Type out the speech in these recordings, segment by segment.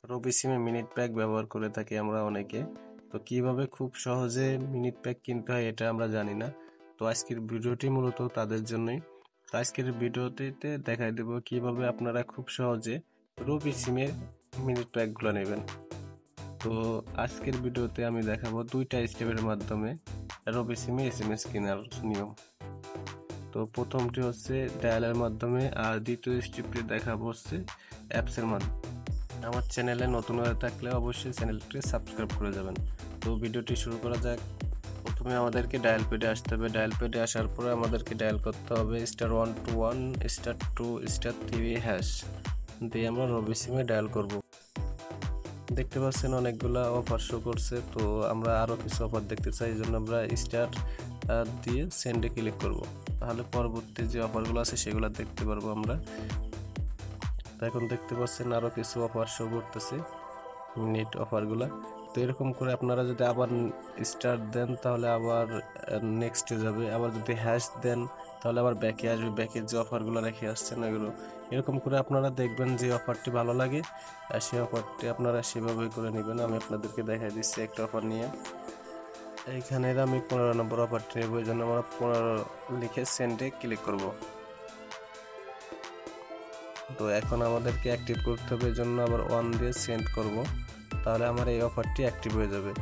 রবি সিমে minute pack ব্যবহার করে থাকি আমরা অনেকে। তো কিভাবে খুব সহজে মিনিট প্যাক কিনতে হয় এটা আমরা জানি না। তো আজকের ভিডিওটি মূলত তাদের জন্যই। তো আজকের ভিডিওটিতে দেখাই দেব কিভাবে আপনারা খুব সহজে রবি সিমের মিনিট প্যাকগুলো নেবেন। তো আজকের ভিডিওতে আমি দেখাবো 2টা স্টেপের মাধ্যমে রবি সিমে এসএমএস কেনার নিয়ম। তো প্রথমটি হচ্ছে ডায়ালের মাধ্যমে, আর দ্বিতীয় স্টেপটি দেখাবো হচ্ছে অ্যাপসের মাধ্যমে। আমার চ্যানেলে নতুন হয়ে থাকলে অবশ্যই চ্যানেলটি সাবস্ক্রাইব করে যাবেন। তো ভিডিওটি শুরু করা যাক। প্রথমে আমাদেরকে ডায়াল প্যাডে আসতে হবে। ডায়াল প্যাডে আসার পরে আমাদেরকে ডায়াল করতে হবে *121 *2 *3 হ্যাশ দিয়ে আমরা রবি সিমে ডায়াল করব। দেখতে পাচ্ছেন অনেকগুলা অফার শো করছে। তো আমরা আরও কিছু অফার দেখতে চাই, এই জন্য আমরা স্টার দিয়ে সেন্ডে ক্লিক করব। তাহলে পরবর্তী যে অফারগুলো আছে সেগুলো দেখতে পারবো আমরা। তো এখন দেখতে পাচ্ছেন আরও কিছু অফার শো করতেছে, মিনিট অফারগুলা। তো এরকম করে আপনারা যদি আবার স্টার দেন তাহলে আবার নেক্সটে যাবে, আবার যদি হ্যাশ দেন তাহলে আবার ব্যাকে আসবে, ব্যাকে যে অফারগুলো রেখে আসছেন এগুলো। এরকম করে আপনারা দেখবেন যে অফারটি ভালো লাগে আর সেই অফারটি আপনারা সেভাবেই করে নেবেন। আমি আপনাদেরকে দেখাই দিচ্ছি একটা অফার নিয়ে। এইখানে আমি 15 নম্বর অফারটি নেব, এই জন্য আমরা 15 লিখে সেন্ডে ক্লিক করব। তো এখন আমাদেরকে অ্যাক্টিভ করতে হবে, এই জন্য আবার 1 দিয়ে সেন্ড করব, তাহলে আমার এই অফারটি অ্যাক্টিভ হয়ে যাবে।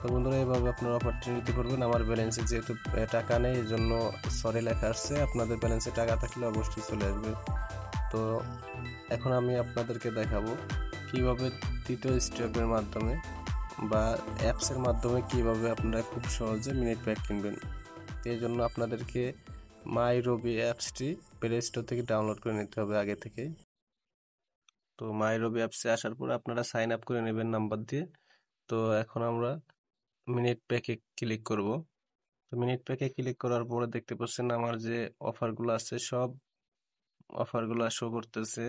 তো বন্ধুরা, এইভাবে আপনার অফারটি নিতে পারবেন। আমার ব্যালেন্সে যেহেতু টাকা নেই এই জন্য সরি লেখা আসছে, আপনাদের ব্যালেন্সে টাকা থাকলে অবশ্যই চলে আসবে। তো এখন আমি আপনাদেরকে দেখাবো কিভাবে তৃতীয় স্টেপের মাধ্যমে বা অ্যাপসের মাধ্যমে কিভাবে আপনারা খুব সহজে মিনিট প্যাক কিনবেন। এই জন্য আপনাদেরকে মাই রবি অ্যাপসটি প্লে স্টোর থেকে ডাউনলোড করে নিতে হবে আগে থেকে। তো মাই রবি অ্যাপসে আসার পর আপনারা সাইন আপ করে নেবেন নাম্বার দিয়ে। তো এখন আমরা মিনিট প্যাকে ক্লিক করব। তো মিনিট প্যাকে ক্লিক করার পরে দেখতে পাচ্ছেন আমার যে অফারগুলো আছে সব অফারগুলো শো করতেছে।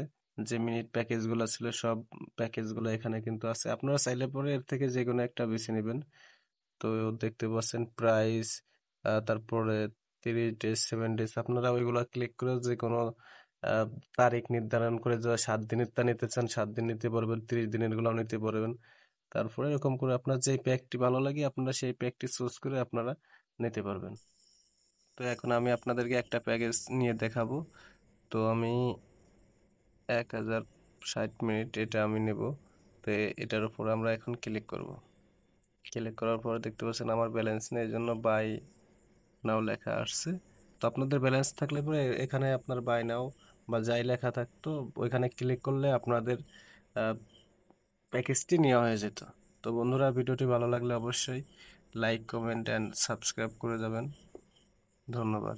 যে মিনিট প্যাকেজগুলো ছিল সব প্যাকেজগুলো এখানে কিন্তু আছে। আপনারা চাইলে পরে এর থেকে যে কোনো একটা বেছে নেবেন। তো দেখতে পাচ্ছেন প্রাইস, তারপরে 30 ডেজ 7 ডেজ, আপনারা ওইগুলো ক্লিক করে যে কোনো আহ, তারিখ নির্ধারণ করে যে 7 দিনের তা নিতে চান 7 দিন নিতে পারবেন, 30 দিনের গুলো নিতে পারবেন। তারপরে এরকম করে আপনার যে প্যাকটি ভালো লাগে আপনারা সেই প্যাকটি চুজ করে আপনারা নিতে পারবেন। তো এখন আমি আপনাদেরকে একটা প্যাকেজ নিয়ে দেখাবো। তো আমি 1060 মিনিট এটা আমি নেব। তো এটার উপর আমরা এখন ক্লিক করব। ক্লিক করার পরে দেখতে পাচ্ছেন আমার ব্যালেন্স নেই, এই জন্য বাই নাও লেখা আসছে। তো আপনাদের ব্যালেন্স থাকলে পরে এখানে আপনার বাই নাও বা যাই লেখা থাকতো ওইখানে ক্লিক করলে আপনাদের প্যাকেজটি নেওয়া হয়ে যেত। তো বন্ধুরা, ভিডিওটি ভালো লাগলে অবশ্যই লাইক কমেন্ট অ্যান্ড সাবস্ক্রাইব করে যাবেন। ধন্যবাদ।